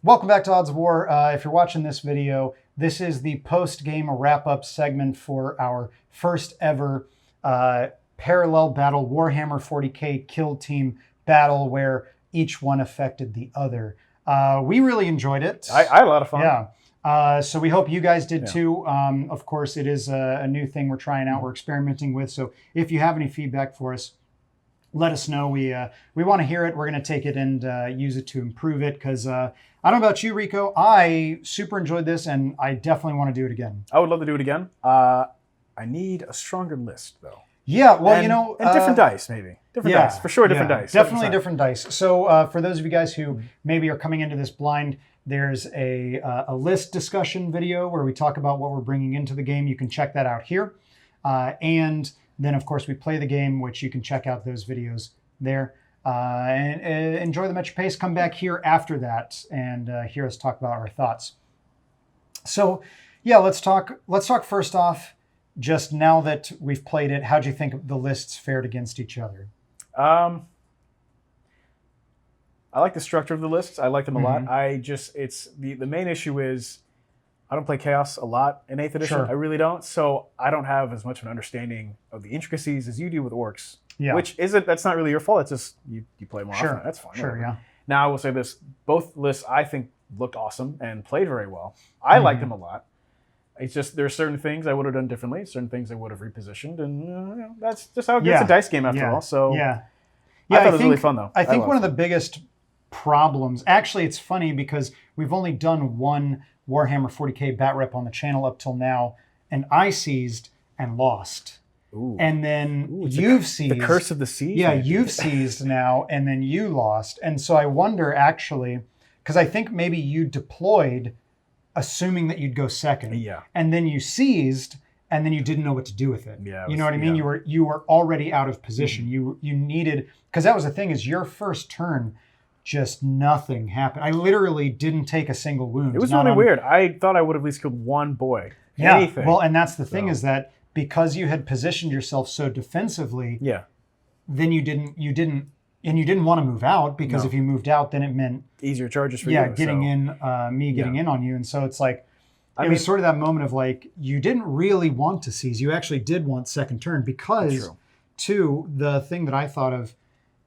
Welcome back to Odds of War. If you're watching this video, this is the post-game wrap-up segment for our first ever parallel battle, Warhammer 40K kill team battle, where each one affected the other. We really enjoyed it. I had a lot of fun. Yeah. So we hope you guys did too. Of course, it is a new thing we're trying out, we're experimenting with. So if you have any feedback for us, let us know. We want to hear it. We're going to take it and use it to improve it because I don't know about you, Rico. I super enjoyed this and I definitely want to do it again. I would love to do it again. I need a stronger list though. Yeah, well, and different dice maybe. Different dice, for sure, different dice. Definitely different dice. So for those of you guys who maybe are coming into this blind, there's a list discussion video where we talk about what we're bringing into the game. You can check that out here. And then, of course, we play the game, which you can check out those videos there. And enjoy them at your pace. Come back here after that and hear us talk about our thoughts. So, yeah, let's talk first off, just now that we've played it, how'd you think the lists fared against each other? I like the structure of the lists. I like them a lot. The main issue is I don't play Chaos a lot in 8th edition. Sure. I really don't. So I don't have as much of an understanding of the intricacies as you do with Orcs. Yeah. Which that's not really your fault. It's just you play more often. That's fine. Sure, yeah. Now I will say this. Both lists I think looked awesome and played very well. I like them a lot. It's just there are certain things I would have done differently, certain things I would have repositioned, and that's just how it gets a dice game after all. So I thought it was really fun though. I think one of the biggest problems, actually it's funny because we've only done one Warhammer 40K bat rep on the channel up till now, and I seized and lost. Ooh. And then you've seized. The curse of the siege. Yeah, you've seized now, and then you lost. And so I wonder actually, because I think maybe you deployed assuming that you'd go second. Yeah. And then you seized, and then you didn't know what to do with it. Yeah, you know what I mean? You were already out of position. You needed, because that was the thing, is your first turn, just nothing happened. I literally didn't take a single wound. It was really weird. I thought I would have at least killed one boy. Yeah. Anything. Well, and that's the thing is that because you had positioned yourself so defensively, then you didn't want to move out because if you moved out, then it meant easier charges for you. Yeah, getting in on you, and so it's like it was sort of that moment of like you didn't really want to seize. You actually did want second turn because, too, the thing that I thought of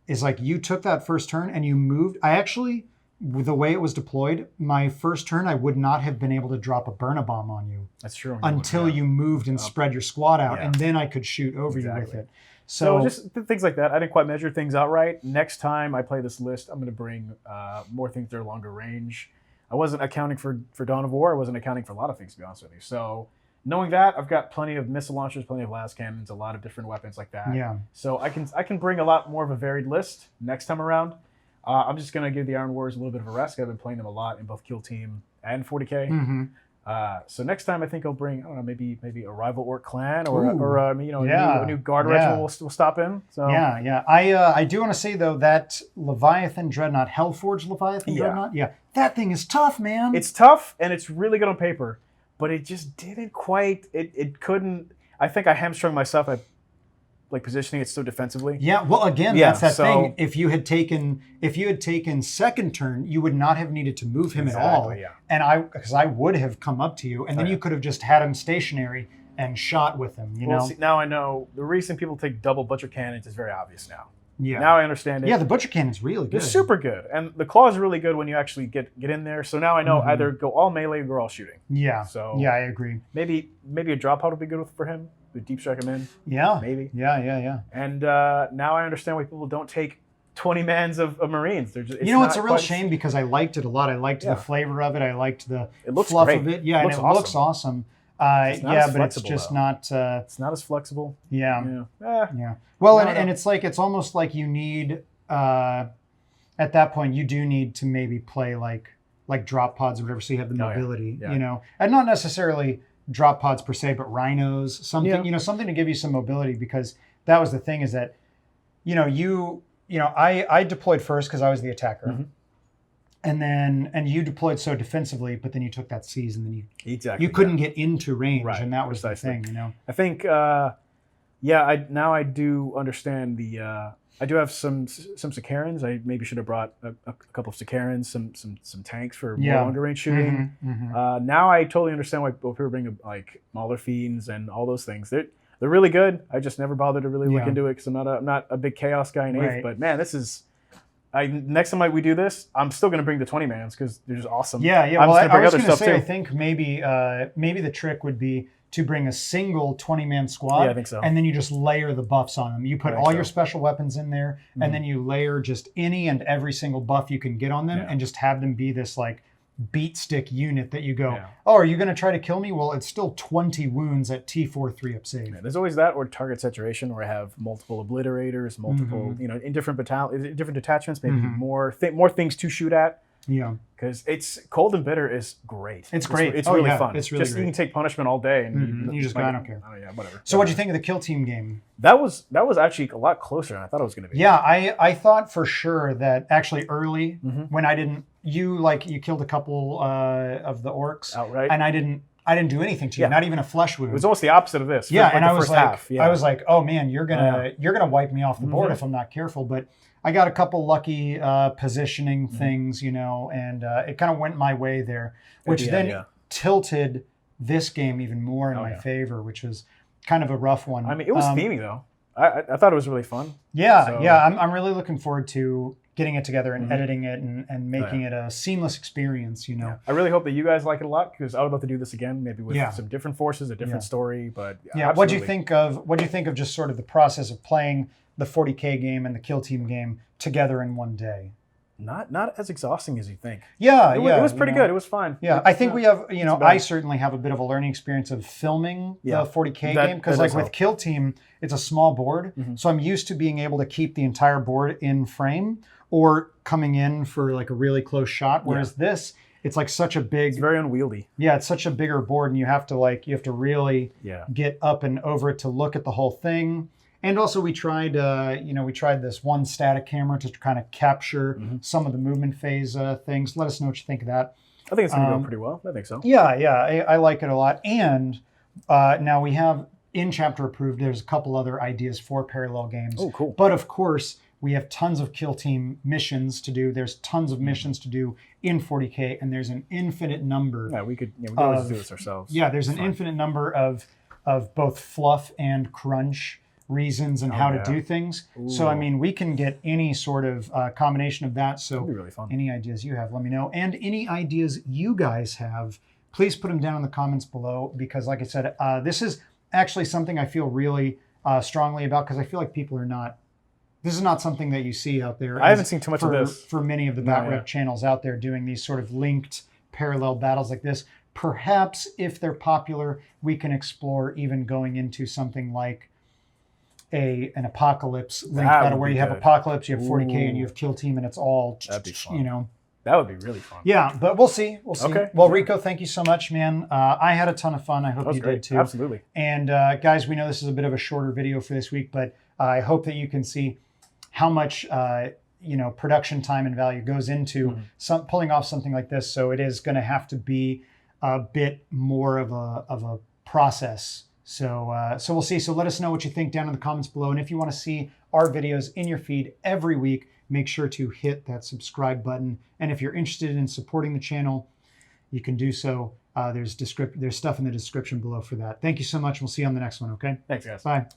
is like you took that first turn and you moved. I actually, the way it was deployed, my first turn I would not have been able to drop a burn-a-bomb on you. That's true. Until you moved and spread your squad out, and then I could shoot over you with it. So just things like that. I didn't quite measure things out right. Next time I play this list, I'm going to bring more things that are longer range. I wasn't accounting for Dawn of War. I wasn't accounting for a lot of things, to be honest with you. So knowing that, I've got plenty of missile launchers, plenty of las cannons, a lot of different weapons like that. Yeah. So I can bring a lot more of a varied list next time around. I'm just going to give the Iron Wars a little bit of a rest. I've been playing them a lot in both Kill Team and 40K. So next time I think I'll bring, I don't know, maybe a rival Orc clan or a new guard regiment will stop in. So I do want to say though that Leviathan Dreadnought, Hellforged Leviathan Dreadnought, that thing is tough, man. It's tough and it's really good on paper, but it just didn't quite. It couldn't. I think I hamstrung myself at like positioning it so defensively. Yeah, well, again, that's that thing. If you had taken second turn, you would not have needed to move him at all. Yeah. And because I would have come up to you, and then you could have just had him stationary and shot with him. You know. See, now I know the reason people take double butcher cannons is very obvious now. Yeah. Now I understand it. Yeah, the butcher cannon's really good. They're super good, and the claw is really good when you actually get in there. So now I know either go all melee or go all shooting. Yeah. So yeah, I agree. Maybe a drop pod would be good for him. We deep strike him in. Yeah. Maybe. Yeah. And now I understand why people don't take 20 mans of Marines. They're just, it's a real shame because I liked it a lot. I liked the flavor of it. I liked the fluff of it. Yeah, looks awesome. But it's just not. It's not as flexible. Yeah. Well, and it's like it's almost like you need at that point you do need to maybe play like drop pods or whatever, so you have the mobility. You know, and not necessarily drop pods per se, but rhinos, something something to give you some mobility, because that was the thing is that I deployed first because I was the attacker. And you deployed so defensively, but then you took that seize and then you couldn't get into range, and that was the thing, I think I do understand the I do have some Sicarans. I maybe should have brought a couple of Sicarans, some tanks for more longer range shooting. Now I totally understand why people bring like Mauler Fiends and all those things. They're really good. I just never bothered to really look into it because I'm not a big chaos guy in 8th. But man, this is. Next time we do this, I'm still going to bring the 20-mans because they're just awesome. Yeah. Well, I was going to say, I think maybe the trick would be to bring a single 20-man squad. Yeah, I think so. And then you just layer the buffs on them. You put all your special weapons in there, and then you layer just any and every single buff you can get on them, and just have them be this like beat stick unit that you go, oh, are you going to try to kill me? Well, it's still 20 wounds at T4 3-up save. Yeah, there's always that, or target saturation, where I have multiple obliterators, multiple, in different different detachments, maybe more things to shoot at. Yeah, because it's Cold and Bitter is great. It's great. It's really fun. It's really just great. You can take punishment all day, and you just go, I don't care. Oh yeah, whatever. So, what do you think of the Kill Team game? That was actually a lot closer than I thought it was going to be. Yeah, I thought for sure that actually early when I didn't, you killed a couple of the orcs outright, and I didn't do anything to you, not even a flesh wound. It was almost the opposite of this. Yeah, and I was like, I was like, oh man, you're gonna wipe me off the board if I'm not careful. But I got a couple lucky positioning things, and it kind of went my way there, which then tilted this game even more in my favor, which was kind of a rough one. I mean, it was theming though. I thought it was really fun. Yeah, I'm really looking forward to getting it together and editing it and making it a seamless experience, Yeah. I really hope that you guys like it a lot because I would love to do this again, maybe with some different forces, a different story. But what do you think of just sort of the process of playing the 40K game and the Kill Team game together in one day? Not as exhausting as you think. It was pretty good. It was fine. Yeah, I think we have, I certainly have a bit of a learning experience of filming the 40K game because like with Kill Team, it's a small board. So I'm used to being able to keep the entire board in frame or coming in for like a really close shot. Whereas this, it's like such a big... It's very unwieldy. Yeah, it's such a bigger board and you have to really get up and over it to look at the whole thing. And also we tried this one static camera to kind of capture some of the movement phase things. Let us know what you think of that. I think it's going to go pretty well. I think so. Yeah, I like it a lot. And now we have in chapter approved, there's a couple other ideas for parallel games. Oh, cool. But of course, we have tons of Kill Team missions to do. There's tons of missions to do in 40K, and there's an infinite number. Yeah, we could always do this ourselves. Yeah, there's an infinite number of both fluff and crunch reasons and how to do things. Ooh. So, I mean, we can get any sort of combination of that. So that'd be really fun. Any ideas you have, let me know. And any ideas you guys have, please put them down in the comments below because, like I said, this is actually something I feel really strongly about because I feel like people are not... This is not something that you see out there. I haven't seen too much of this. For many of the Batrep channels out there doing these sort of linked parallel battles like this. Perhaps if they're popular, we can explore even going into something like an apocalypse link battle where you have apocalypse, you have 40K, and you have Kill Team, and it's all, that'd be fun. That would be really fun. Yeah, but we'll see. Okay. Well, Rico, thank you so much, man. I had a ton of fun. I hope you did too. Absolutely. And guys, we know this is a bit of a shorter video for this week, but I hope that you can see how much production time and value goes into pulling off something like this. So it is going to have to be a bit more of a process. So we'll see. So let us know what you think down in the comments below. And if you want to see our videos in your feed every week, make sure to hit that subscribe button. And if you're interested in supporting the channel, you can do so. There's stuff in the description below for that. Thank you so much. We'll see you on the next one, okay? Thanks, guys. Bye.